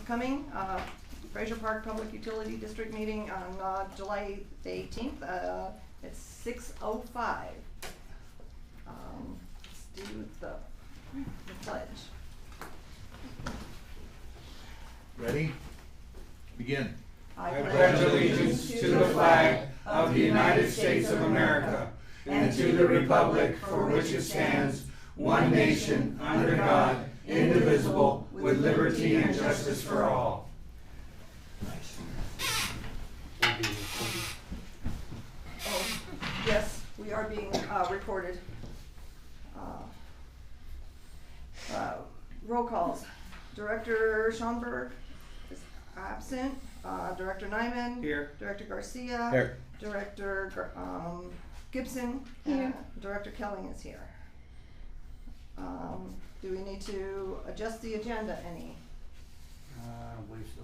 coming, Fraser Park Public Utility District meeting on July the 18th. It's 6:05. Let's do the pledge. Ready? Begin. I pledge allegiance to the flag of the United States of America and to the republic for which it stands, one nation, under God, indivisible, with liberty and justice for all. Oh, yes, we are being recorded. Roll calls. Director Schomburg is absent. Director Nyman. Here. Director Garcia. Here. Director Gibson. Here. Director Kelling is here. Do we need to adjust the agenda any? I don't believe so.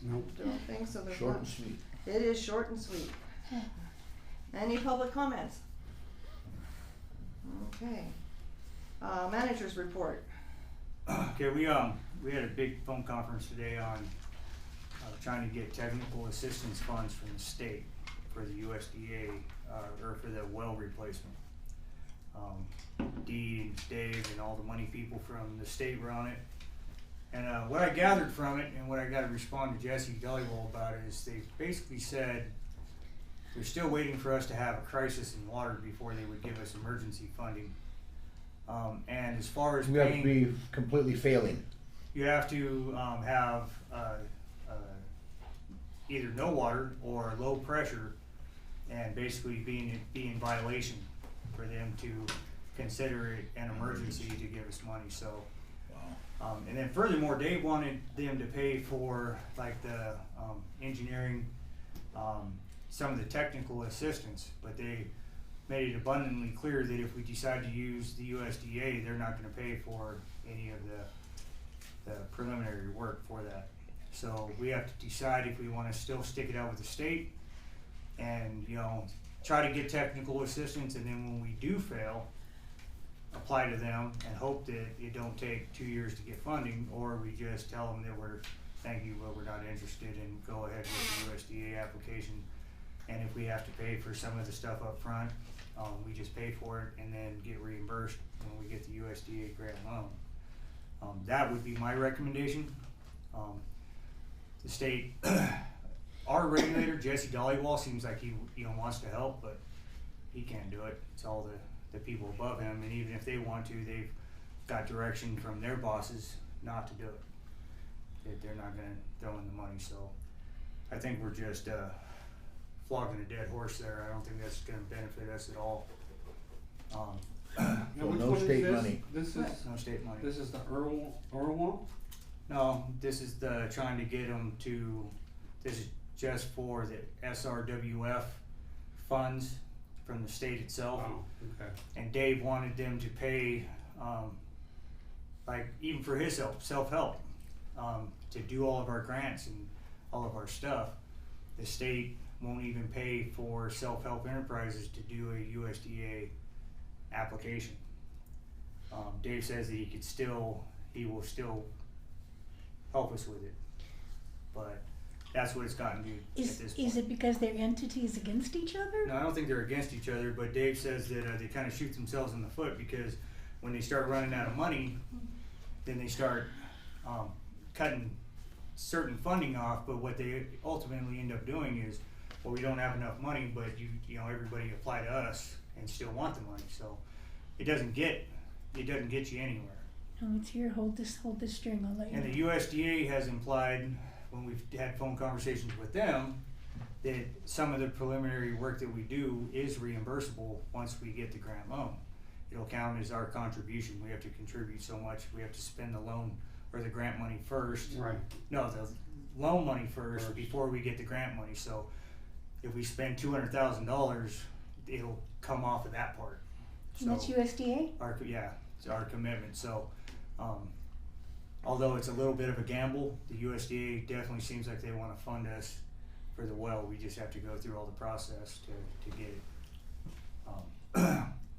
Nope. Don't think so. There's Short not. and sweet. It is short and sweet. Any public comments? Okay. Manager's report. Okay, we had a big phone conference today on trying to get technical assistance funds from the state for the USDA or for the well replacement. Dee and Dave and all the money people from the state were on it. And what I gathered from it and what I got to respond to Jesse Dollywall about it is they basically said they're still waiting for us to have a crisis in water before they would give us emergency funding. And as far as We have to paying, be completely failing. you have to have either no water or low pressure, and basically be in violation for them to consider it an emergency to give us money. So, and then furthermore, Dave wanted them to pay for like the engineering, some of the technical assistance, but they made it abundantly clear that if we decide to use the USDA, they're not going to pay for any of the preliminary work for that. So we have to decide if we want to still stick it out with the state and, you know, try to get technical assistance, and then when we do fail, apply to them and hope that it don't take 2 years to get funding, or we just tell them that thank you, but we're not interested, and go ahead with the USDA application. And if we have to pay for some of the stuff up front, we just pay for it and then get reimbursed when we get the USDA grant loan. That would be my recommendation. The state, our regulator, Jesse Dollywall, seems like he wants to help, but he can't do it. It's all the people above him, and even if they want to, they've got direction from their bosses not to do it. That they're not going to throw in the money. So I think we're just flogging a dead horse there. I don't think that's going to benefit us at all. So no state money. This is No state money. this is the Irwin. No, this is trying to get them to, this is just for the SRWF funds from the state itself. Oh, okay. And Dave wanted them to pay, like even for his self-help, to do all of our grants and all of our stuff. The state won't even pay for self-help enterprises to do a USDA application. Dave says that he will still help us with it, but that's what it's gotten to at this point. Is it because they're entities against each other? No, I don't think they're against each other, but Dave says that they kind of shoot themselves in the foot, because when they start running out of money, then they start cutting certain funding off. But what they ultimately end up doing is, well, we don't have enough money, but you know everybody apply to us and still want the money, so it doesn't get you anywhere. No, it's here. Hold this string. I'll let you And know. the USDA has implied, when we've had phone conversations with them, that some of the preliminary work that we do is reimbursable once we get the grant loan. It'll count as our contribution. We have to contribute so much. We have to spend the loan or the grant money first. Right. No, the loan money first before we get the grant money. So if we spend $200,000, it'll come off of that part. And that's USDA? It's our commitment. So, although it's a little bit of a gamble, the USDA definitely seems like they want to fund us for the well. We just have to go through all the process to get it.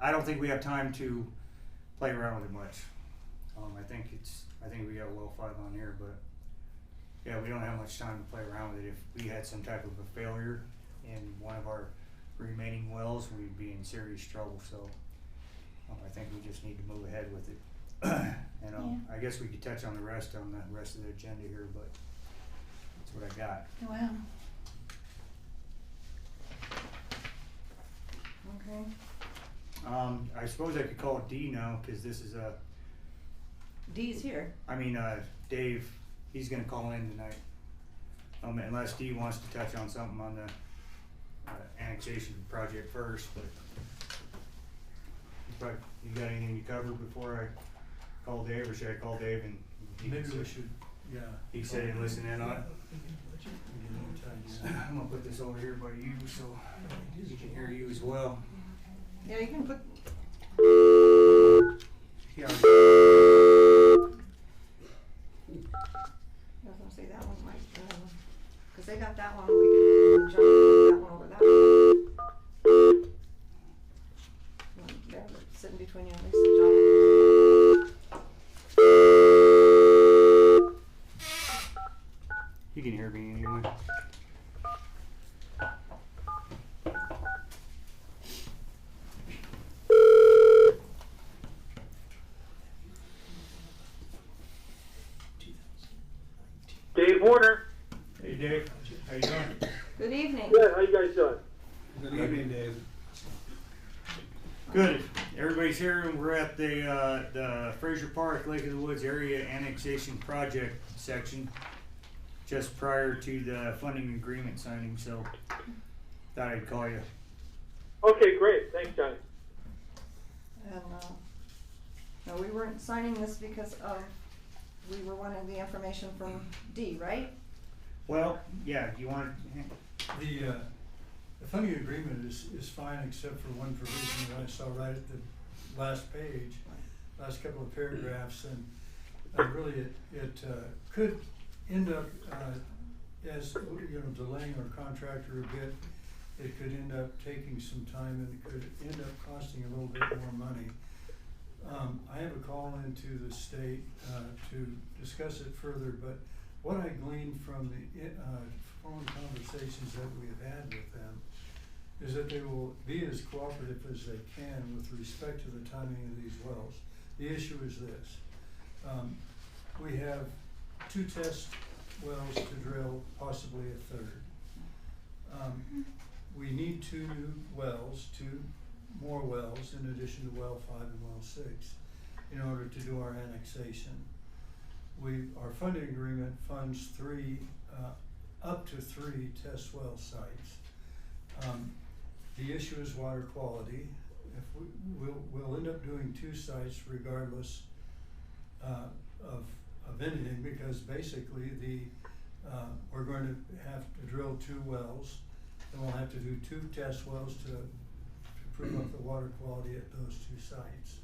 I don't think we have time to play around with it much. I think we got a well 5 on here, but yeah, we don't have much time to play around with it. If we had some type of a failure in one of our remaining wells, we'd be in serious trouble, so I think we just need to move ahead with it. And Yeah. I guess we could touch on the rest of the agenda here, but that's what I got. Wow. Okay. I suppose I could call D now, cause this is Dee's here. Dave, he's gonna call in tonight. Unless D wants to touch on something on the annexation project first, but you got anything you cover before I call Dave, or should I call Dave and? Maybe we should, yeah. He said he'd listen in on it. Yeah. I'm gonna put this over here by you, so he can hear you as well. Yeah, you can put, Yeah. I was gonna say that one might, cause they got that one, we can jump that one over that one. They're sitting between you and Lisa, John. You can hear me anyway. Dave Warner. Hey Dave, how you doing? Good evening. Good. How you guys doing? Good evening, Dave. Good. Everybody's here, and we're at the Fraser Park, Lake of the Woods area annexation project section, just prior to the funding agreement signing. So thought I'd call you. Okay, great. Thanks, Johnny. And, no, we weren't signing this because we were wanting the information from Dee, right? Well, yeah. Do you want? The funding agreement is fine except for one provision that I saw right at the last page, last couple of paragraphs, and really it could end up as delaying our contractor a bit. It could end up taking some time, and it could end up costing a little bit more money. I have a call into the state to discuss it further, but what I gleaned from the phone conversations that we have had with them is that they will be as cooperative as they can with respect to the timing of these wells. The issue is this. We have 2 test wells to drill, possibly a third. We need 2 new wells, 2 more wells in addition to well 5 and well 6 in order to do our annexation. Our funding agreement funds up to 3 test well sites. The issue is water quality. If we'll end up doing 2 sites regardless of anything, because basically we're going to have to drill 2 wells, and we'll have to do 2 test wells to prove up the water quality at those 2 sites.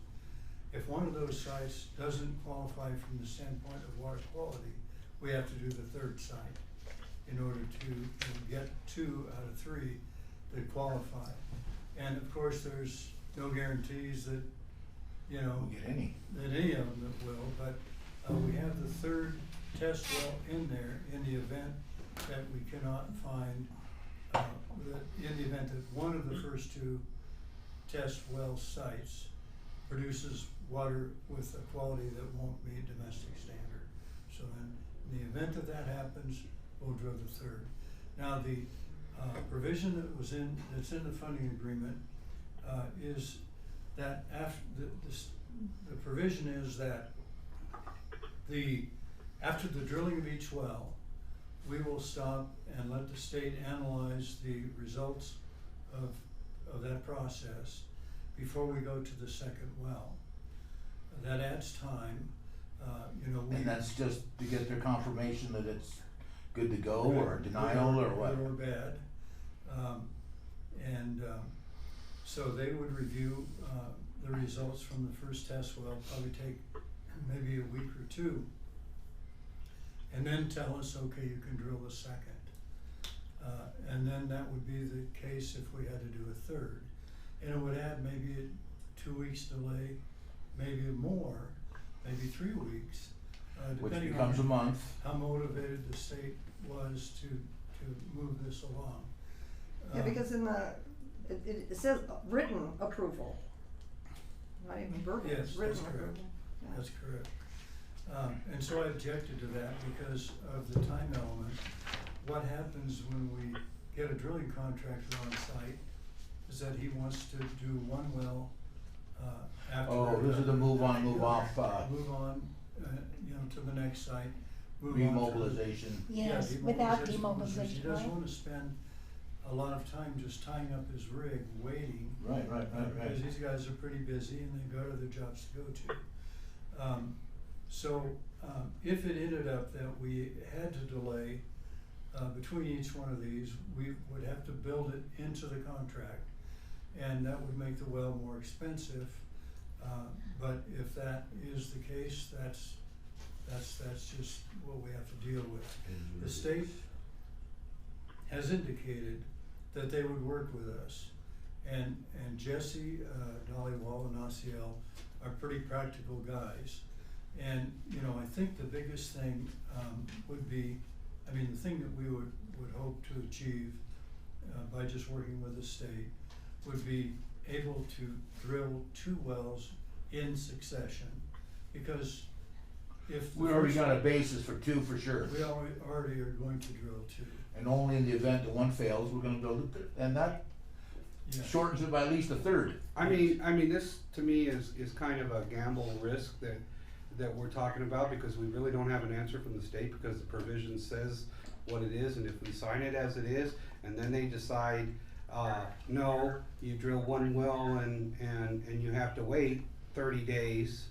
If one of those sites doesn't qualify from the standpoint of water quality, we have to do the 3rd site in order to get 2 out of 3 that qualify. And of course, there's no guarantees that, We'll get any. that any of them that will, but we have the 3rd test well in there in the event that we cannot find, in the event that one of the first 2 test well sites produces water with a quality that won't meet domestic standard. So in the event that happens, we'll drill the 3rd. Now the provision that's in the funding agreement is that after the provision is that after the drilling of each well, we will stop and let the state analyze the results of that process before we go to the 2nd well. That adds time. And that's just to get their confirmation that it's good to go, Good, or denial, or what? Good or bad. So they would review the results from the first test well, probably take maybe a week or 2, and then tell us, okay, you can drill the 2nd. And then that would be the case if we had to do a 3rd. And it would add maybe a 2 weeks delay, maybe more, maybe 3 weeks. which depending becomes a on month. how motivated the state was to move this along. Yeah, because in it says written approval, not even verbal, Yes, it's written that's correct. approval. Yeah. That's correct. And so I objected to that because of the time element. What happens when we get a drilling contractor on site is that he wants to do one well, after. Oh, they're this is the done. move on, move off, Move on, to the next site, move on. to- remobilization. Yeah, Yes, without He demobilization, doesn't right? wanna spend a lot of time just tying up his rig, waiting. Right, right, right, Because right. these guys are pretty busy and they've got other jobs to go to. If it ended up that we had to delay, between each one of these, we would have to build it into the contract. And that would make the well more expensive, but if that is the case, that's just what we have to deal with. The state has indicated that they would work with us. And Jesse, Dollywall and Osceola are pretty practical guys. And, I think the biggest thing, would be, the thing that we would hope to achieve, by just working with the state, would be able to drill 2 wells in succession. Because if. We already got a basis for 2 for sure. We already are going to drill 2. And only in the event that one fails, we're gonna build it, and that Yeah. shortens it by at least a third. I mean, this to me is kind of a gamble risk that we're talking about, because we really don't have an answer from the state, because the provision says what it is, and if we sign it as it is, and then they decide, no, you drill 1 well and you have to wait 30 days,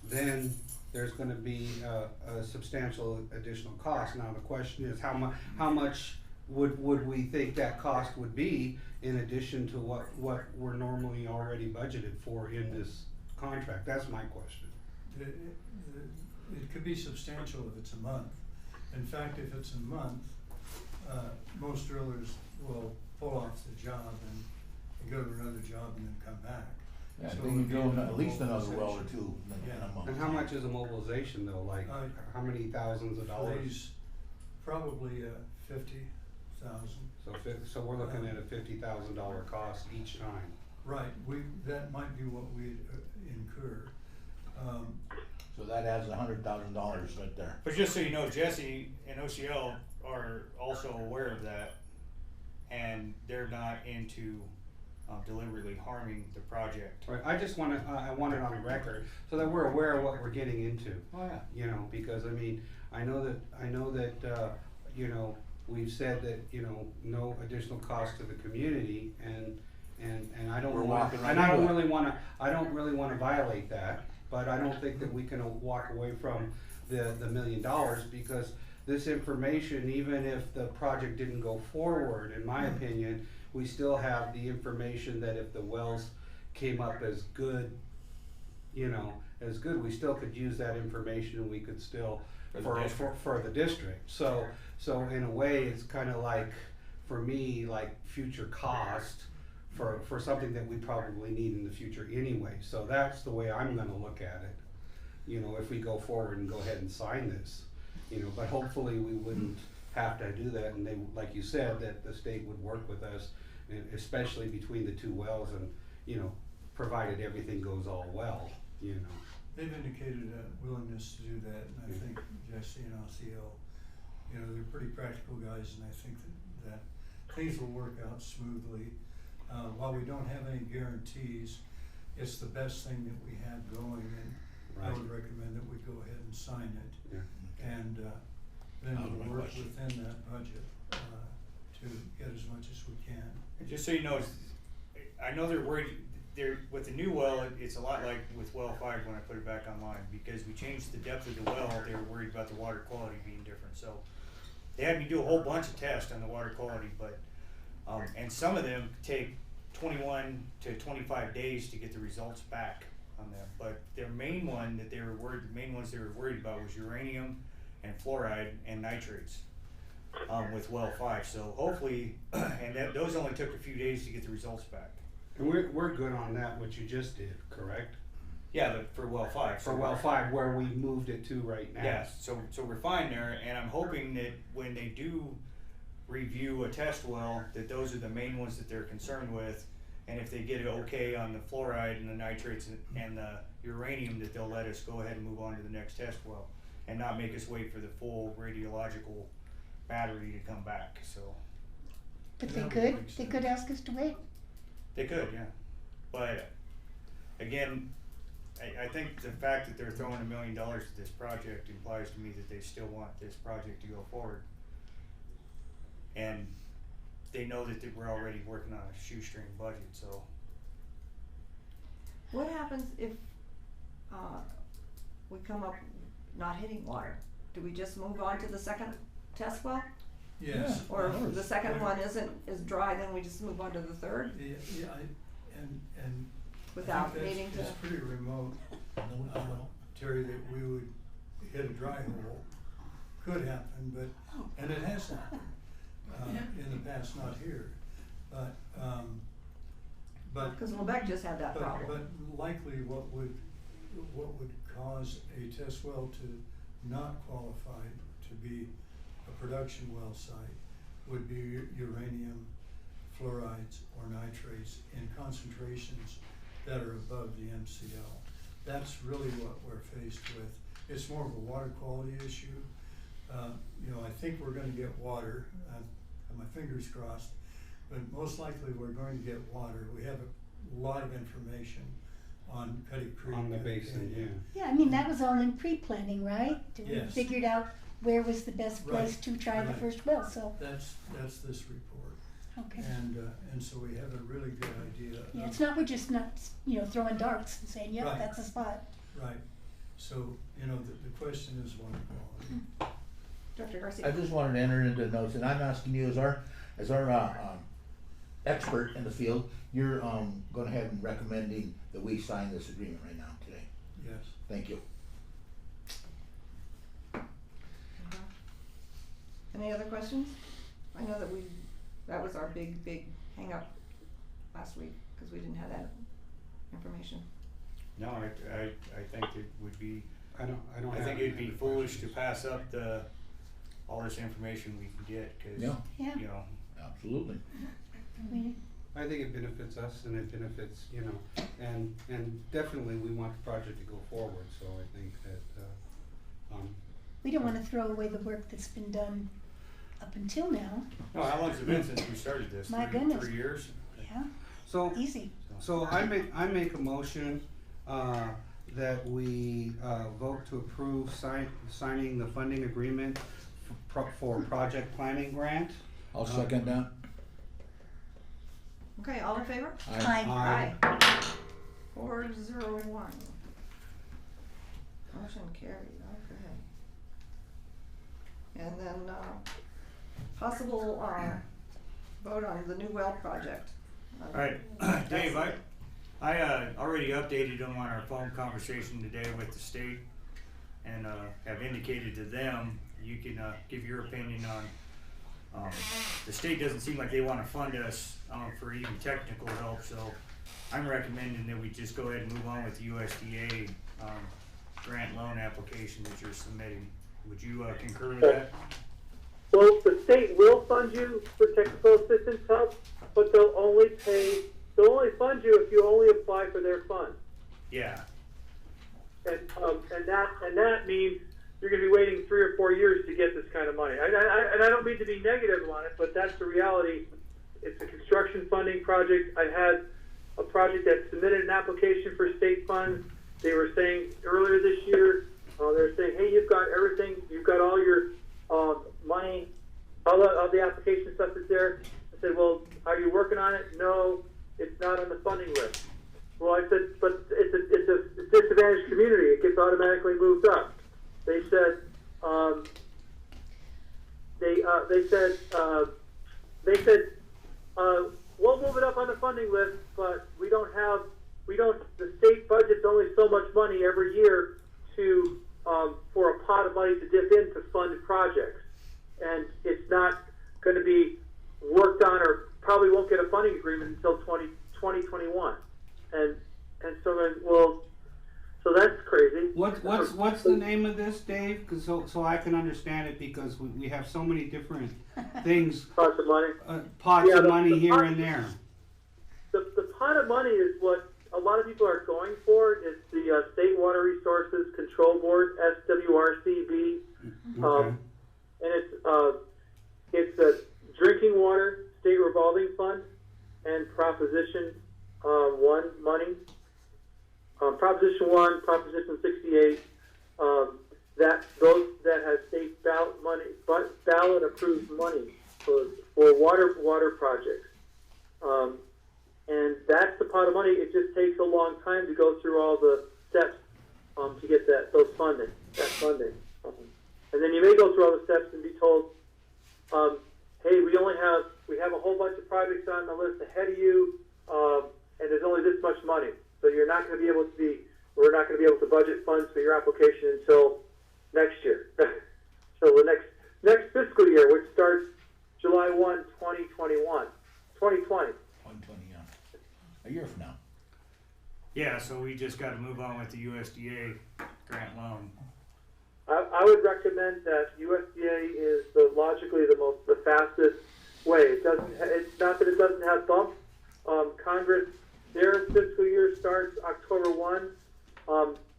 then there's gonna be a substantial additional cost. Now, the question is, how much would we think that cost would be in addition to what we're normally already budgeted for in this contract? That's my question. It could be substantial if it's a month. In fact, if it's a month, most drillers will pull off the job and go to another job and then come back. Yeah, So they it can would be drill a at least another well or mobilization. 2 in Yeah. a month. And how much is a mobilization though? Like, how many thousands of For dollars? these, probably 50,000. So we're looking at a $50,000 cost each time. Right, that might be what we'd incur. So that adds $100,000 right there. But just so you know, Jesse and OCL are also aware of that, and they're not into deliberately harming the project. Right, I just want it on the record so that we're aware of what we're getting into. Oh, yeah. Because I know that we've said that, no additional cost to the community, and I don't We're want, walking right and I don't into it. really wanna violate that, but I don't think that we can walk away from the $1 million, because this information, even if the project didn't go forward, in my opinion, we still have the information that if the wells came up as good, we still could use that information, and we could still, for the district. So in a way, it's kinda like, for me, like future cost for something that we probably need in the future anyway. So that's the way I'm gonna look at it, if we go forward and go ahead and sign this. But hopefully we wouldn't have to do that, and they, like you said, that the state would work with us, and especially between the 2 wells, and, provided everything goes all well, They've indicated a willingness to do that, and I think Jesse and Osceola, they're pretty practical guys, and I think that things will work out smoothly. While we don't have any guarantees, it's the best thing that we have going, and I would recommend that we go ahead and sign it. Yeah. And then Out of my we'll work question. within that budget to get as much as we can. And just so you know, I know they're worried. With the new well, it's a lot like with well 5 when I put it back online, because we changed the depth of the well. They were worried about the water quality being different, so they had me do a whole bunch of tests on the water quality. But and some of them take 21 to 25 days to get the results back on them. But their main one that they were worried, the main ones they were worried about was uranium and fluoride and nitrates with well 5. So hopefully, and those only took a few days to get the results back. And we're good on that, what you just did, correct? Yeah, but for well 5. for well 5 where we moved it to right now. Yes, so we're fine there, and I'm hoping that when they do review a test well, that those are the main ones that they're concerned with, and if they get it okay on the fluoride and the nitrates and the uranium, that they'll let us go ahead and move on to the next test well, and not make us wait for the full radiological battery to come back, so. But That they would make could sense. ask us to wait. They could, yeah, but, again, I think the fact that they're throwing $1 million at this project implies to me that they still want this project to go forward. And they know that we're already working on a shoestring budget, so. What happens if, we come up not hitting water? Do we just move on to the second test well? Yes. Or if the second one is dry, then we just move on to the third Yeah, and without I think needing to? it's pretty remote, Terry, that we would hit a dry hole. Could happen, but, and it has happened, in the past, not here, but, Because Lubec just had that problem. but likely what would cause a test well to not qualify to be a production well site would be uranium, fluorides, or nitrates in concentrations that are above the MCL. That's really what we're faced with. It's more of a water quality issue. I think we're gonna get water, I have my fingers crossed, but most likely we're going to get water. We have a lot of information on Cuddy Creek. On the and basin, Canyon. Yeah, I mean, that was all in pre-planning, right? We Yes. figured out where was the best place Right, to try the right. first well, so, That's this report, okay. and so we have a really good idea. Yeah, of- it's not, we're just not, throwing darts and saying, yep, Right. that's the spot. Right, so, the question is water quality. Dr. I Garcia? just wanted to enter into notes, and I'm asking you as our expert in the field, you're, going ahead and recommending that we sign this agreement right now today. Yes. Thank you. Any other questions? I know that was our big hang up last week, because we didn't have that information. No, I think it would be, I don't I have think any it'd be other foolish to questions. pass up all this information we can get, cause, Yeah. Yeah. you know, Absolutely. I think it benefits us and it benefits, and definitely we want the project to go forward, so I think that, We don't wanna throw away the work that's been done up until now, no, how long's it been since we started this? My Three- goodness. 3 years? yeah, so, easy. so I make a motion, that we, vote to approve signing the funding agreement for project planning grant. I'll second that. Okay, all in favor? Aye. Aye. 401. Motion carried, okay. And then, possible, vote on the new well project. Alright, Dave, I already updated them on our phone conversation today with the state, and have indicated to them, you can give your opinion on, the state doesn't seem like they wanna fund us for even technical help, so I'm recommending that we just go ahead and move on with the USDA grant loan application that you're submitting. Would you concur with that? Well, the state will fund you for technical assistance help, but they'll only fund you if you only apply for their funds. Yeah, And that means you're going to be waiting 3 or 4 years to get this kind of money. And I don't mean to be negative on it, but that's the reality. It's a construction funding project. I had a project that submitted an application for state funds. They were saying earlier this year, they were saying, hey, you've got everything, you've got all your money, all the application stuff is there. I said, well, are you working on it? No, it's not on the funding list. Well, I said, but it's a disadvantaged community. It gets automatically moved up. They said, we'll move it up on the funding list, but the state budget's only so much money every year for a pot of money to dip in to fund projects. And it's not going to be worked on, or probably won't get a funding agreement until 2021. And so then So that's crazy. What's the name of this, Dave? 'Cause so I can understand it, because we have so many different things, Cost of money. pots Yeah, of the money here pot- and there. The pot of money is what a lot of people are going for. It's the State Water Resources Control Board, SWRCB, Okay. and it's a drinking water state revolving fund and Proposition 1 money. Proposition 1, Proposition 68. Those that have state ballot money, ballot approved money for water projects. And that's the pot of money. It just takes a long time to go through all the steps to get that funding. And then you may go through all the steps and be told, hey, we have a whole bunch of projects on the list ahead of you, and there's only this much money. So we're not going to be able to budget funds for your application until next year. So the next fiscal year, which starts July 1, 2020. 120, yeah. A year from now. Yeah, so we just gotta move on with the USDA grant loan. I would recommend that USDA is logically the fastest way. It's not that it doesn't have bumps. Congress, their fiscal year starts October 1.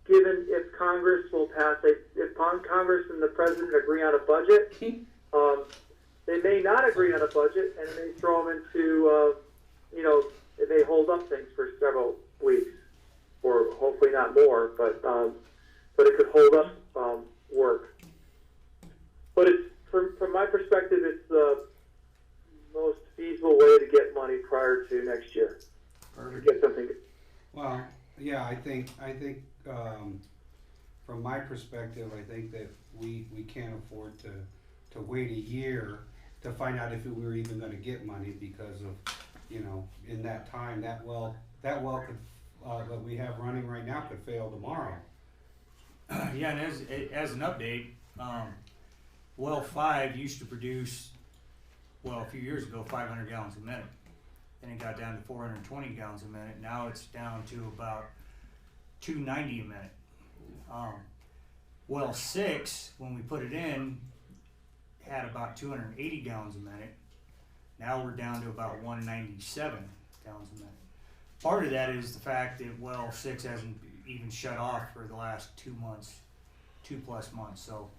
Given if Congress will pass if Congress and the president agree on a budget, they may not agree on a budget, and it may throw them into, it may hold up things for several weeks, or hopefully not more, but it could hold up work. But it's from my perspective, it's the most feasible way to get money prior to next year. To get something. Well, yeah, I think from my perspective, I think that we can't afford to wait a year to find out if we were even going to get money, because of, in that time, that well could that we have running right now could fail tomorrow. Yeah, and as an update, well 5 used to produce, a few years ago, 500 gallons a minute. Then it got down to 420 gallons a minute. Now it's down to about 290 a minute. Well 6, when we put it in, had about 280 gallons a minute. Now we're down to about 197 gallons a minute. Part of that is the fact that well 6 hasn't even shut off for the last 2 plus months. So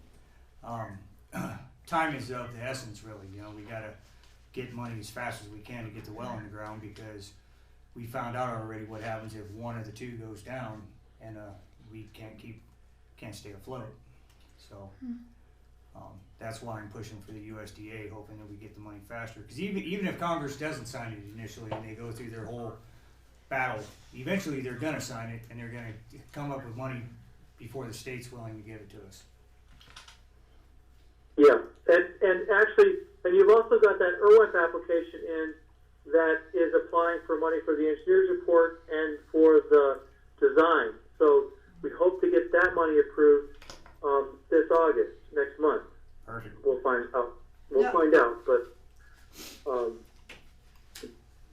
time is of the essence, really. We gotta get money as fast as we can to get the well in the ground, because we found out already what happens if one of the two goes down, and we can't stay afloat. So that's why I'm pushing for the USDA, hoping that we get the money faster. Because even if Congress doesn't sign it initially and they go through their whole battle, eventually they're gonna sign it, and they're gonna come up with money before the state's willing to give it to us. Yeah, and actually, and you've also got that IRWIP application in that is applying for money for the engineer's report and for the design. So we hope to get that money approved this August, next month. Perfect. We'll find out. Yeah. Find out, but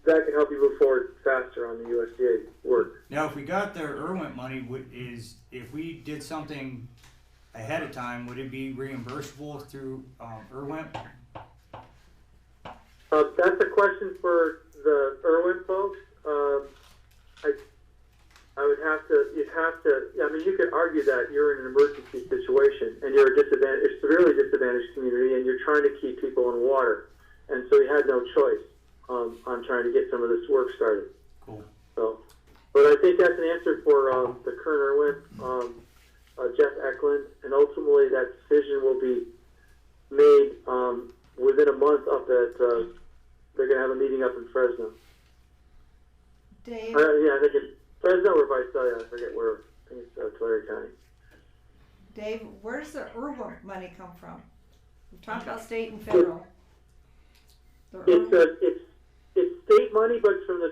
that can help you move forward faster on the USDA work. Now, if we got their IRWIP money, if we did something ahead of time, would it be reimbursable through IRWIP? That's a question for the Irwin folks. You could argue that you're in an emergency situation and you're a severely disadvantaged community, and you're trying to keep people in water, and so you had no choice on trying to get some of this work started. Cool. So, but I think that's an answer for the current Irwin, Jeff Eklund, and ultimately that decision will be made within a month up at. They're going to have a meeting up in Fresno. Dave, I think it's Fresno or Visalia. I forget where. I think it's Tulare County. Dave, where does the IRWIP money come from? We've talked about state and federal. It's state money, but it's from the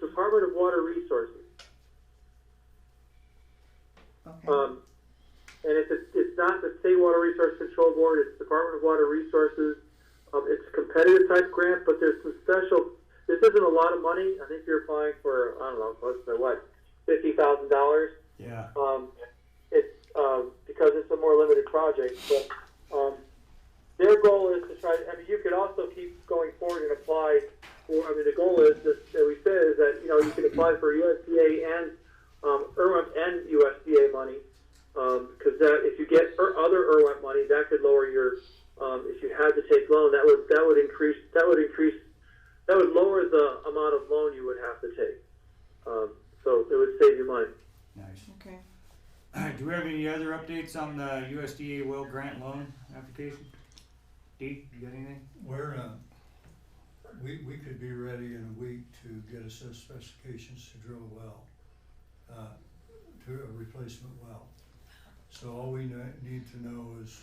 Department of Water Resources. Okay. And it's not the State Water Resource Control Board. It's Department of Water Resources. It's a competitive type grant, but there's some special. This isn't a lot of money. I think you're applying for, I don't know, close to what, $50,000. Yeah. Because it's a more limited project. But their goal is to try. I mean, you could also keep going forward and apply. The goal is that we said is that you can apply for USDA and IRWIMP and USDA money, because that if you get other IRWIMP money, that could lower your. If you had to take loan, that would lower the amount of loan you would have to take. So it would save you money. Nice. Okay. Do we have any other updates on the USDA well grant loan application? Dee, you got anything? We could be ready in a week to get us those specifications to drill a well, to a replacement well. So all we need to know is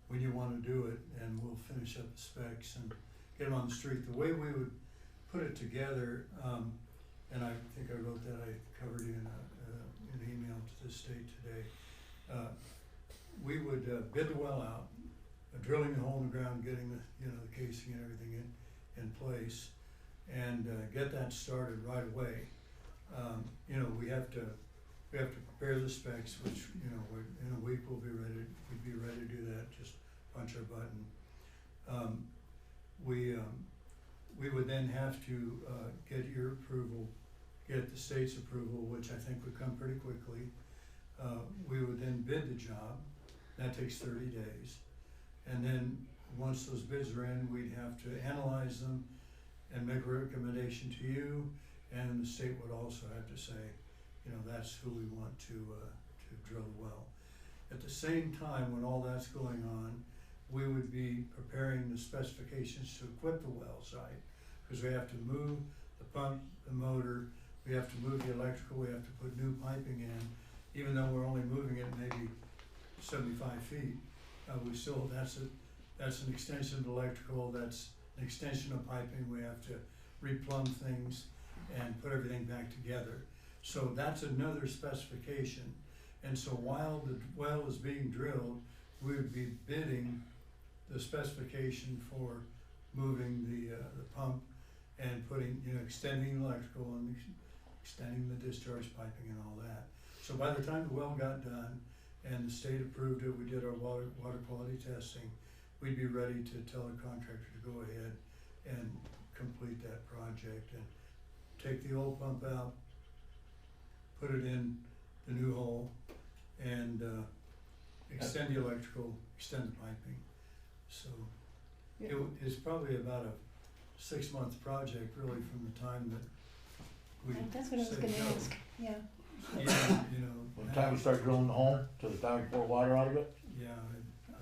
when you want to do it, and we'll finish up the specs and get them on the street. The way we would put it together, and I think I wrote that, I covered it in an email to the state today. We would bid the well out, drilling the hole in the ground, getting the the casing and everything in place, and get that started right away. We have to prepare the specs, which in a week we'd be ready to do that. Just punch our button. We would then have to get your approval, get the state's approval, which I think would come pretty quickly. We would then bid the job. That takes 30 days. And then once those bids are in, we'd have to analyze them and make a recommendation to you, and the state would also have to say, that's who we want to drill the well. At the same time, when all that's going on, we would be preparing the specifications to equip the well site, because we have to move the pump, the motor, we have to move the electrical, we have to put new piping in, even though we're only moving it maybe 75 feet. We still, that's an extension of electrical, that's an extension of piping, we have to replumb things and put everything back together. So that's another specification. And so while the well is being drilled, we would be bidding the specification for moving the pump and putting, extending electrical and extending the discharge piping and all that. So by the time the well got done and the state approved it, we did our water quality testing, we'd be ready to tell the contractor to go ahead and complete that project and take the old pump out, put it in the new hole, and extend the electrical, extend the piping. So it's probably about a 6-month project, really, from the time that we That's what I was say gonna go. ask, yeah. Yeah, From the time we start drilling the hole to the time we pour water out of it? Yeah,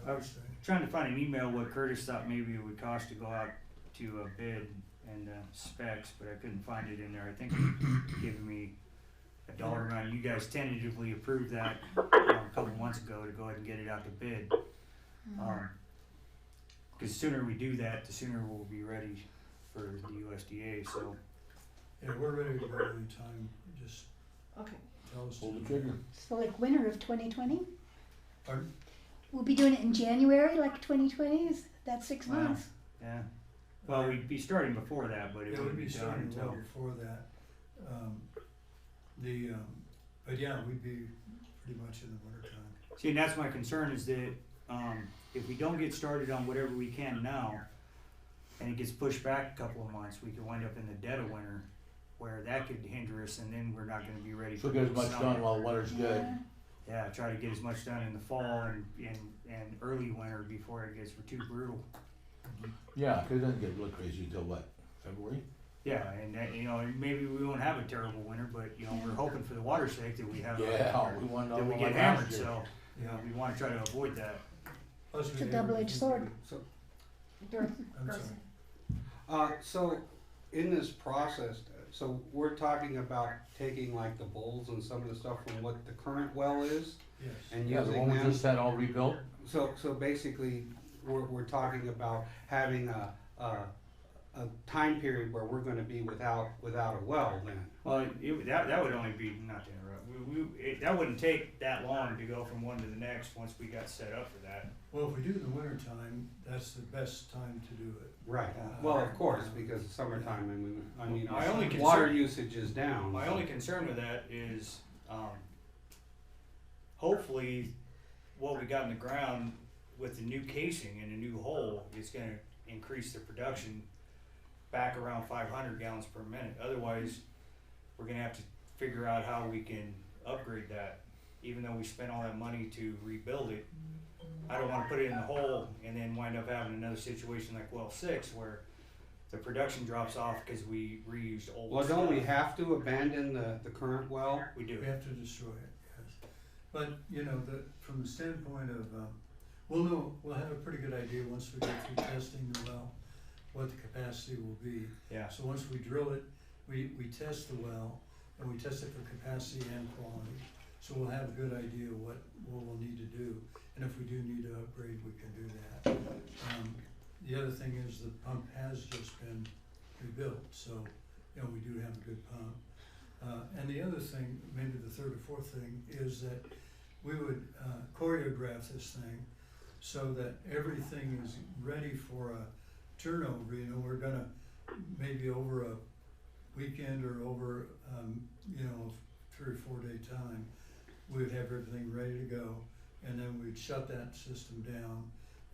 I I would was say. trying to find an email what Curtis thought maybe it would cost to go out to a bid and specs, but I couldn't find it in there. I think he giving me a dollar amount. You guys tentatively approved that a couple months ago to go ahead and get it out to bid. Because the sooner we do that, the sooner we'll be ready for the USDA. So Yeah, we're ready to go anytime, just Okay. tell us. Pull to the do it. trigger. So like winter of 2020? Pardon? We'll be doing it in January, like 2020, is that 6 Wow. months? yeah, well we'd be starting before that, but it Yeah, wouldn't we'd be be done starting well until. before that. But yeah, we'd be pretty much in the wintertime. See, and that's my concern is that if we don't get started on whatever we can now, and it gets pushed back a couple of months, we could wind up in the dead of winter, where that could hinder us, and then we're not going to be ready So for get as the much summer. done while the weather's good. Yeah. Yeah, try to get as much done in the fall and early winter before it gets too brutal. Yeah, 'cause it doesn't get real crazy until what, February? Yeah, and that, maybe we won't have a terrible winter, but we're hoping for the water's sake that we have Yeah, we want to that know we what get last hammered. year. So Yeah. we want to try to avoid that. Plus It's we a have- double-edged sword. So, I'm sorry. so in this process, so we're talking about taking like the bowls and some of the stuff from what the current well is Yes. and Yeah, the using one we them. just had all rebuilt. So basically, we're talking about having a time period where we're gonna be without a well then. Well, that would only be, not to interrupt, that wouldn't take that long to go from one to the next once we got set up for that. Well, if we do it in the wintertime, that's the best time to do it. Right, well, of course, because it's summertime and My only water concern- usage is down. My so- only concern with that is, hopefully what we got in the ground with the new casing and a new hole is gonna increase the production back around 500 gallons per minute. Otherwise, we're gonna have to figure out how we can upgrade that. Even though we spent all that money to rebuild it, I don't wanna put it in the hole and then wind up having another situation like well 6 where the production drops off because we reused old Well, stuff. don't we have to abandon the current well? We do. We have to destroy it, yes. But, you know, from the standpoint of, we'll have a pretty good idea once we go through testing the well, what the capacity will be. Yeah. So once we drill it, we test the well, and we test it for capacity and quality. So we'll have a good idea what we'll need to do, and if we do need to upgrade, we can do that. The other thing is the pump has just been rebuilt, so, you know, we do have a good pump. And the other thing, maybe the third or fourth thing, is that we would choreograph this thing so that everything is ready for a turnover. You know, we're gonna, maybe over a weekend or over, you know, 3 or 4 day time, we would have everything ready to go, and then we'd shut that system down,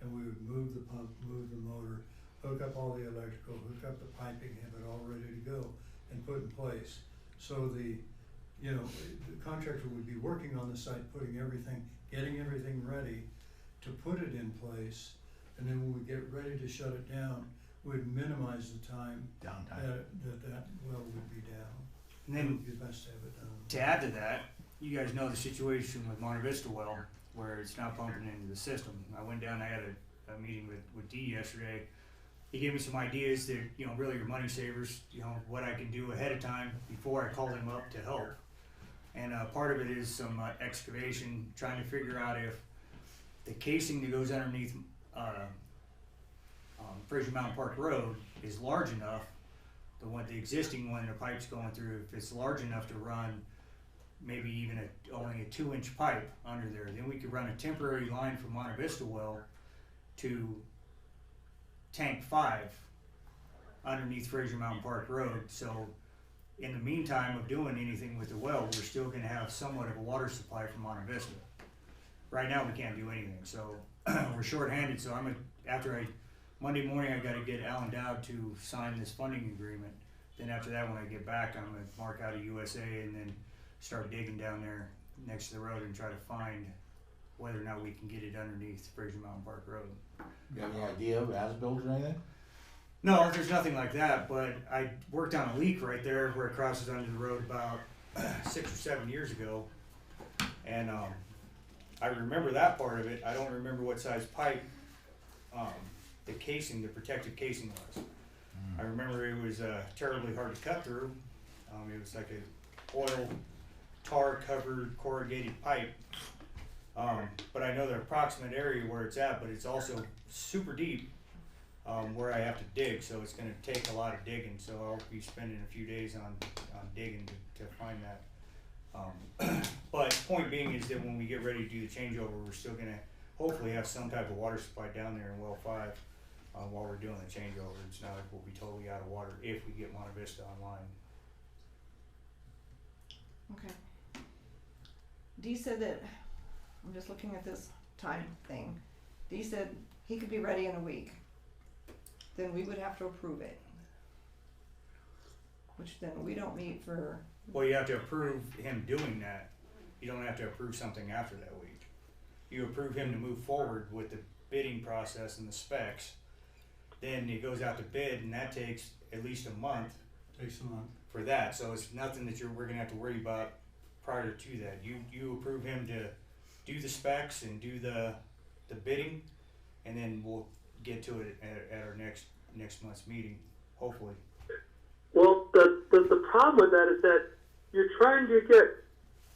and we would move the pump, move the motor, hook up all the electrical, hook up the piping, have it all ready to go and put in place. So the contractor would be working on the site, putting everything, getting everything ready to put it in place, and then when we get ready to shut it down, we'd minimize the time Downtime. that well would be down. And It then would be best to have it done. to add to that, you guys know the situation with Monte Vista well, where it's not pumping into the system. I went down, I had a meeting with Dee yesterday. He gave me some ideas that, you know, really are money savers, you know, what I can do ahead of time before I call him up to help. And part of it is some excavation, trying to figure out if the casing that goes underneath Fraser Mountain Park Road is large enough, the existing one the pipe's going through, if it's large enough to run maybe even only a 2-inch pipe under there, then we could run a temporary line from Monte Vista well to tank 5 underneath Fraser Mountain Park Road. So in the meantime of doing anything with the well, we're still gonna have somewhat of a water supply from Monte Vista. Right now, we can't do anything, so we're shorthanded, so Monday morning, I gotta get Alan Dowd to sign this funding agreement. Then after that, when I get back, I'm gonna mark out a USA and then start digging down there next to the road and try to find whether or not we can get it underneath Fraser Mountain Park Road. You have any idea of as-built or anything? No, there's nothing like that, but I worked on a leak right there where it crosses under the road about 6 or 7 years ago. And I remember that part of it. I don't remember what size pipe the casing, the protective casing was. I remember it was terribly hard to cut through. It was like a oil tar covered corrugated pipe. But I know the approximate area where it's at, but it's also super deep where I have to dig, so it's gonna take a lot of digging, so I'll be spending a few days on digging to find that. But point being is that when we get ready to do the changeover, we're still gonna hopefully have some type of water supply down there in well 5 while we're doing the changeover. It's not like we'll be totally out of water if we get Monte Vista online. Okay. Dee said that, I'm just looking at this time thing. Dee said he could be ready in a week. Then we would have to approve it. Which then we don't meet for, Well, you have to approve him doing that. You don't have to approve something after that week. You approve him to move forward with the bidding process and the specs. Then it goes out to bid, and that takes at least a month Takes a month. for that. So it's nothing that we're gonna have to worry about prior to that. You approve him to do the specs and do the bidding, and then we'll get to it at our next month's meeting, hopefully. Well, the problem with that is that you're trying to get.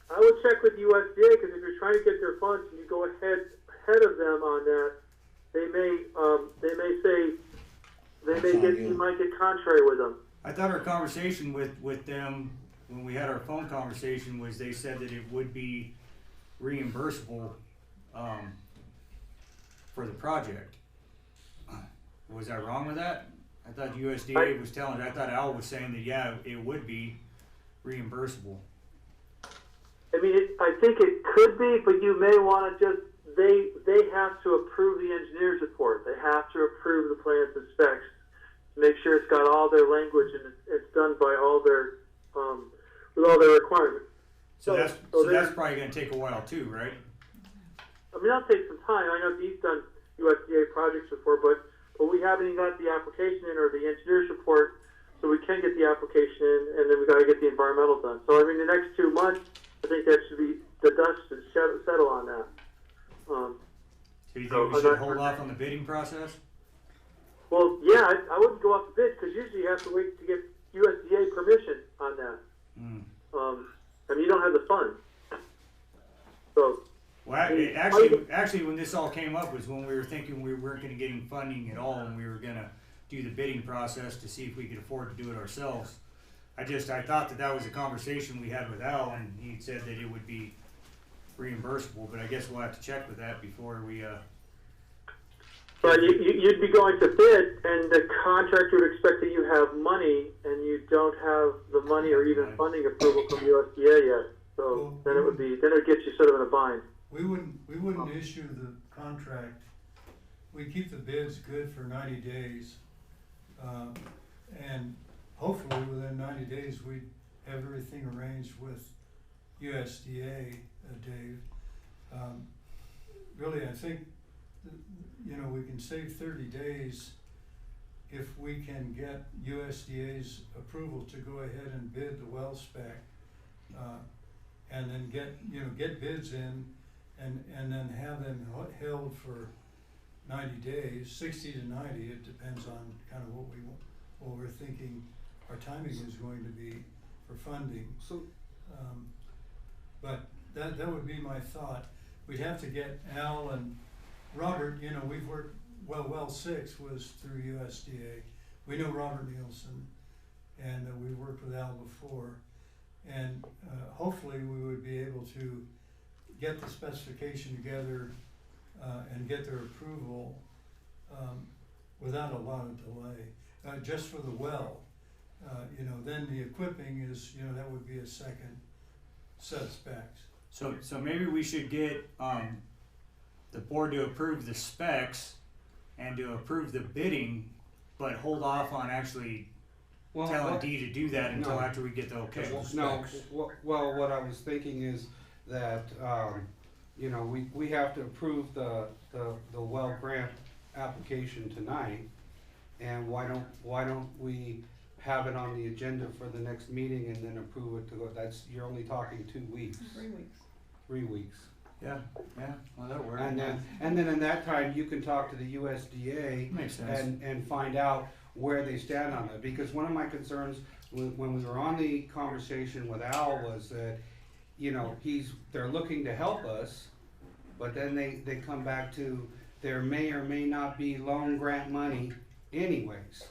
I would check with USDA, because if you're trying to get their funds and you go ahead of them on that, they may say you might get contrary with them. I thought our conversation with them, when we had our phone conversation, was they said that it would be reimbursable for the project. Was I wrong with that? I thought USDA was I thought Al was saying that, yeah, it would be reimbursable. I mean, I think it could be, but you may want to just, they have to approve the engineer's report. They have to approve the plans and specs, make sure it's got all their language and it's done by all their, with all their requirements. So that's there's- probably gonna take a while too, right? I mean, that'll take some time. I know Dee's done USDA projects before, but we haven't even got the application in or the engineer's report, so we can get the application in, and then we got to get the environmental done. So, I mean, the next 2 months, I think that should be, the dust should settle on that. So you think So, we should hold off on the bidding process? Well, yeah, I wouldn't go off the bid, because usually you have to wait to get USDA permission on that. Mm. I mean, you don't have the funds. So, Well, actually, when this all came up was when we were thinking we weren't gonna get any funding at all, and we were gonna do the bidding process to see if we could afford to do it ourselves. I thought that was a conversation we had with Al, and he said that it would be reimbursable, but I guess we'll have to check with that before we, but you'd be going to bid, and the contractor would expect that you have money, and you don't have the money or even funding approval from USDA yet. So then it would get you sort of in a bind. We wouldn't issue the contract. We keep the bids good for 90 days. And hopefully within 90 days, we'd have everything arranged with USDA, Dave. Really, I think, we can save 30 days if we can get USDA's approval to go ahead and bid the well spec, and then get bids in, and then have them held for 90 days, 60 to 90. It depends on kind of what we're thinking our timing is going to be for funding. So, but that would be my thought. We'd have to get Al and Robert. We've worked well 6 was through USDA. We know Robert Nielsen, and we've worked with Al before, and hopefully we would be able to get the specification together and get their approval without a lot of delay, just for the well. Then the equipping is, that would be a second set of specs. so maybe we should get, the board to approve the specs and to approve the bidding, but hold off on actually telling D to do that until after we get the okay. No, well, what I was thinking is that, we have to approve the well grant application tonight, and why don't we have it on the agenda for the next meeting and then approve it to go, you're only talking 2 weeks. 3 weeks. 3 weeks. Yeah, well, that works. And then in that time, you can talk to the USDA Makes sense. and find out where they stand on it. Because one of my concerns when we were on the conversation with Al was that, they're looking to help us, but then they come back to there may or may not be loan grant money anyways.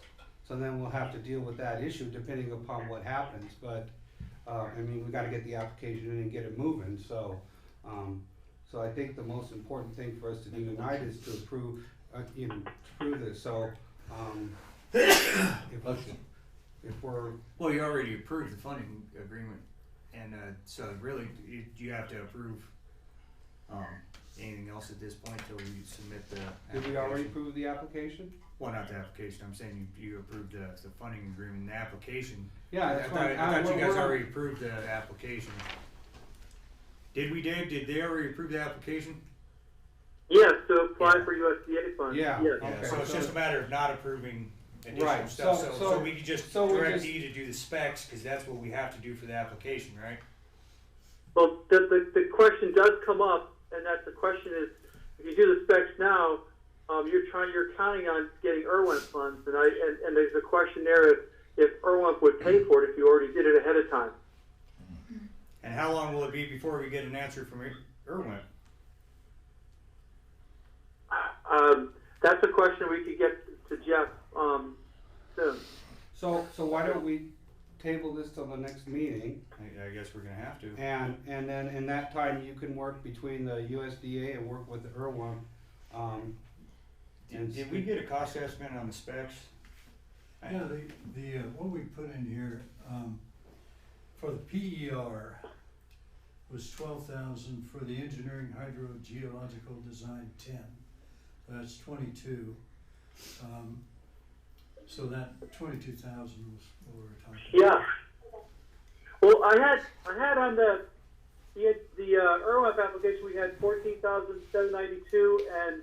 So then we'll have to deal with that issue depending upon what happens. But, we gotta get the application in and get it moving, so. So I think the most important thing for us to do tonight is to approve this, so, if we're. Well, you already approved the funding agreement, and, so really, you have to approve, anything else at this point till we submit the application. Did we already approve the application? Well, not the application, I'm saying you approved the funding agreement and the application. Yeah, I that's thought fine. you guys already approved the application. Did we, Dave? Did they already approve the application? Yes, to apply Yeah. for USDA funds. Yeah. Yes. Yeah, Okay. so it's just a matter of not approving additional Right, stuff, so- so we could just so we direct just- D to do the specs, cause that's what we have to do for the application, right? Well, the question does come up, and that's the question is, if you do the specs now, you're counting on getting IRWIN funds, and there's a question there if IRWIN would pay for it if you already did it ahead of time. And how long will it be before we get an answer from Irwin? That's a question we could get to Jeff soon. So why don't we table this till the next meeting? I guess we're gonna have to. And then in that time, you can work between the USDA and work with the IRWIN. Did we get a cost estimate on the specs? Yeah, what we put in here, for the PER, was 12,000, for the engineering hydrogeological design 10. That's 22. So that 22,000 was what we were talking about. Yeah. Well, I had on the Irwin application, we had 14,792, and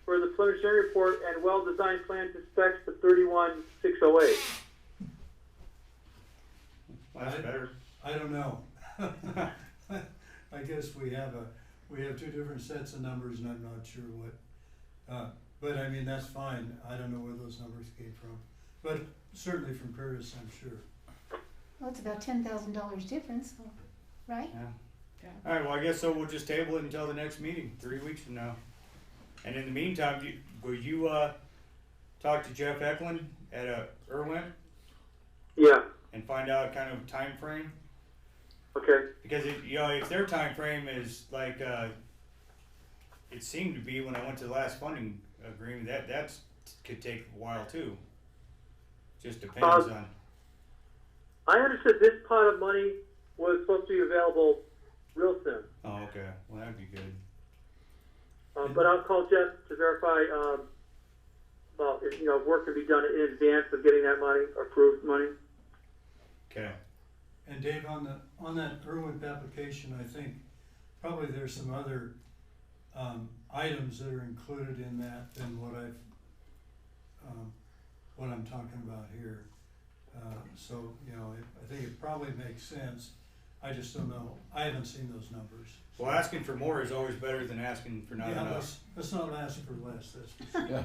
for the preliminary report and well designed plan to specs, the 31,608. That's better. I don't know. I guess we have two different sets of numbers, and I'm not sure what. But I mean, that's fine. I don't know where those numbers came from, but certainly from Curtis, I'm sure. Well, it's about $10,000 difference, so, right? Yeah. Alright, well, I guess so we'll just table it until the next meeting, 3 weeks from now. And in the meantime, will you, talk to Jeff Eklund at, Irwin Yeah. and find out kind of time frame? Okay. Because if their time frame is like, it seemed to be when I went to the last funding agreement, that's could take a while too. Just depends on. I understood this pot of money was supposed to be available real soon. Oh, okay. Well, that'd be good. But I'll call Jeff to verify, well, if work can be done in advance of getting that money, approved money. Okay. And Dave, on that Irwin application, I think probably there's some other items that are included in that than what I'm talking about here. So I think it probably makes sense. I just don't know. I haven't seen those numbers. Well, asking for more is always better than asking for not Yeah, enough. let's not ask for less. That's for sure.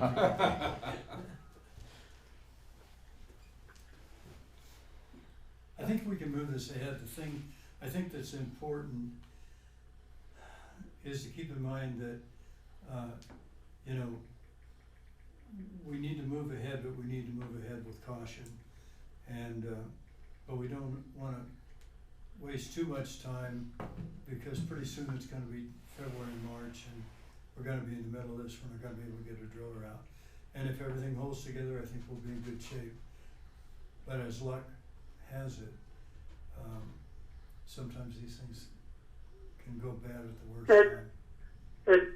I think we can move this ahead. The thing I think that's important is to keep in mind that we need to move ahead, but we need to move ahead with caution, and but we don't want to waste too much time, because pretty soon it's going to be February and March, and we're going to be in the middle of this. We're not going to be able to get a driller out, and if everything holds together, I think we'll be in good shape. But as luck has it, sometimes these things can go bad at the worst time. It's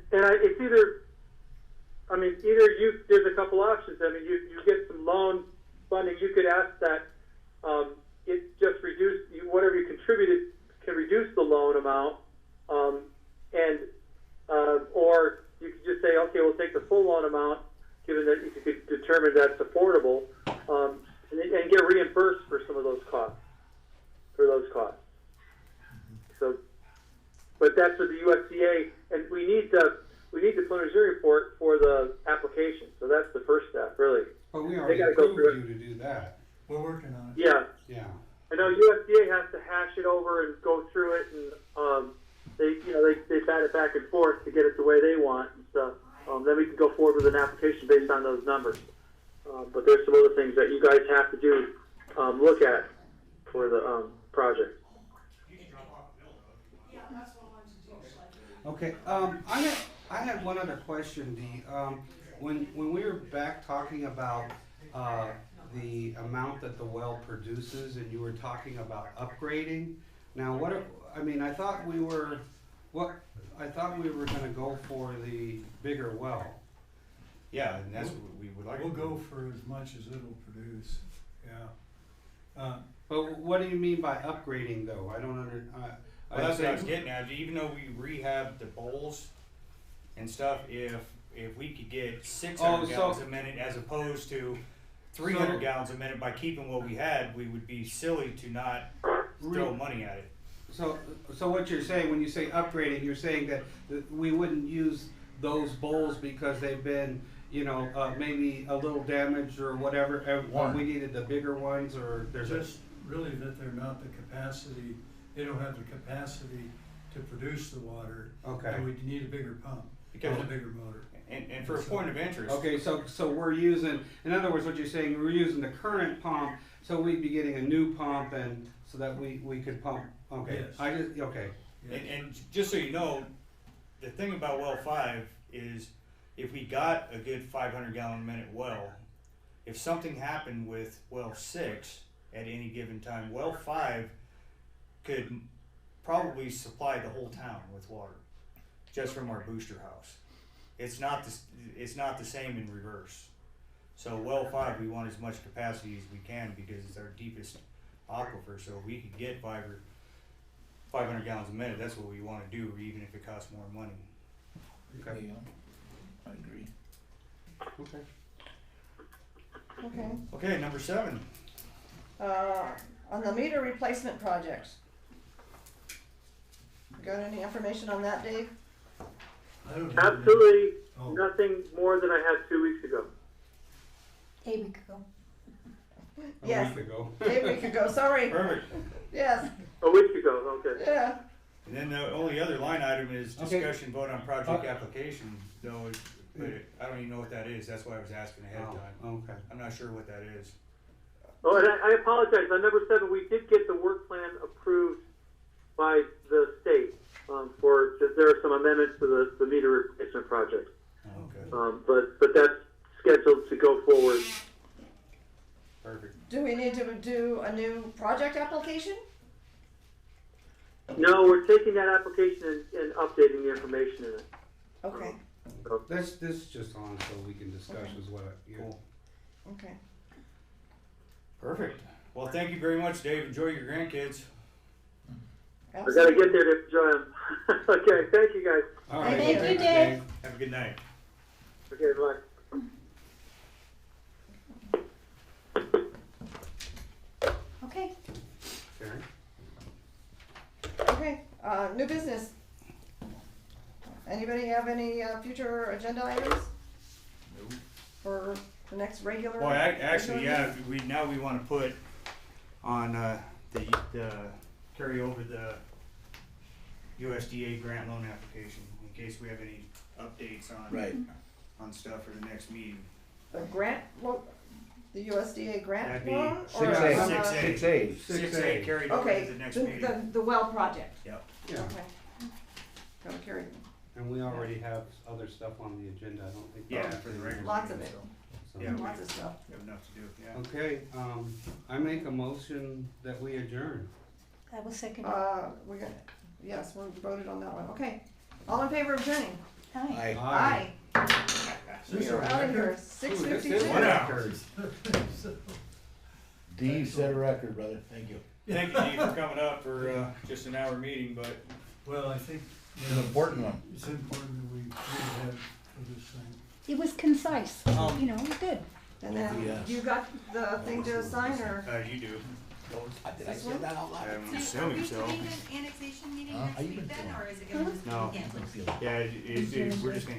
there's a couple options. I mean, you get some loan funding. You could ask that it just whatever you contributed can reduce the loan amount, or you could just say, okay, we'll take the full loan amount, given that you could determine that's affordable, and get reimbursed for some of those costs. So, but that's with the USDA, and we need the preliminary report for the application. So that's the first step, really. But we already gotta go approved through it. you to do that. We're working on it. Yeah. Yeah. I know USDA has to hash it over and go through it, and they bat it back and forth to get it the way they want and stuff. Then we can go forward with an application based on those numbers. But there's some other things that you guys have to do, look at for the project. Okay. I had one other question, Dee. When we were back talking about the amount that the well produces, and you were talking about upgrading. Now, I thought we were going to go for the bigger well. Yeah, and that's what we would like. We'll to go do. for as much as it'll produce. Yeah. But what do you mean by upgrading, though? I don't understand. Well, that's what I was getting at. Even though we rehab the bowls and stuff, if we could get 600 gallons a minute as opposed to 300 gallons a minute by keeping what we had, we would be silly to not throw money at it. So what you're saying when you say upgrading, you're saying that we wouldn't use those bowls because they've been, maybe a little damaged or whatever. We needed the bigger ones, or there's just really that they're not the capacity. They don't have the capacity to produce the water. Okay. And we need a bigger pump. Because a bigger motor. And for a point of interest. Okay, so we're using, in other words, what you're saying, we're using the current pump, so we'd be getting a new pump, and so that we could pump. Okay. Yes. Okay. Yeah. And just so you know, the thing about well 5 is if we got a good 500 gallon a minute well, if something happened with well 6 at any given time, well 5 could probably supply the whole town with water, just from our booster house. It's not the same in reverse. So well 5, we want as much capacity as we can because it's our deepest aquifer. So if we could get 500 gallons a minute, that's what we want to do, even if it costs more money. Okay. I agree. Okay. Okay. Okay, number 7. On the meter replacement projects. Got any information on that, Dave? I don't have any- Absolutely Oh. nothing more than I had 2 weeks ago. A week ago. A Yes. week ago. A week ago, sorry. Perfect. Yes, A week ago, okay. yeah. And then the only other line item is Okay. discussion vote on project application, though, but I don't even know what that is. That's why I was asking ahead of time. Oh, okay. I'm not sure what that is. Oh, and I apologize, on number 7, we did get the work plan approved by the state, there are some amendments to the meter replacement project. Okay. But that's scheduled to go forward. Perfect. Do we need to do a new project application? No, we're taking that application and updating the information in it. Okay, This is just on so we can discuss Okay. is what I, yeah. Cool. okay. Perfect. Well, thank you very much, Dave. Enjoy your grandkids. I gotta get there to enjoy them. Okay, thank you guys. All Thank right. you, thanks, Dave. Have a good night. Okay, bye. Okay. Karen? Okay, new business. Anybody have any, future agenda items for the next regular? Well, actually, regular yeah, we wanna put on, the carry over the USDA grant loan application, in case we have any updates on. Right. On stuff for the next meeting. The grant, the USDA grant That'd be loan? or, 6A, uh, 6A. 6A. 6A carried over Okay, to the next meeting. the well project, Yep. Yeah, okay. Gotta carry, and we already have other stuff on the agenda, I don't think. Yeah, for the regular. Lots of meeting, it. So- Yeah, lots of stuff. We have enough to do, yeah. Okay, I make a motion that we adjourn. I will second. We're gonna, yes, we voted on that one, okay. All in favor of adjourning? Hi. Aye. We are out of here, 6:52. 1 hour. Dee set a record, brother. Thank you. Thank you, Dee, for coming up for, just an hour meeting, but Well, I think. It's an important one. It's important that we move ahead for this thing. It was concise, you know, good. And then, Yes. you got the thing to sign, or? you do. Did I say that out loud? I'm assuming so. Are we doing an annexation meeting How next you week been then, feeling? or is it gonna just be No. canceled? Yeah, we're just gonna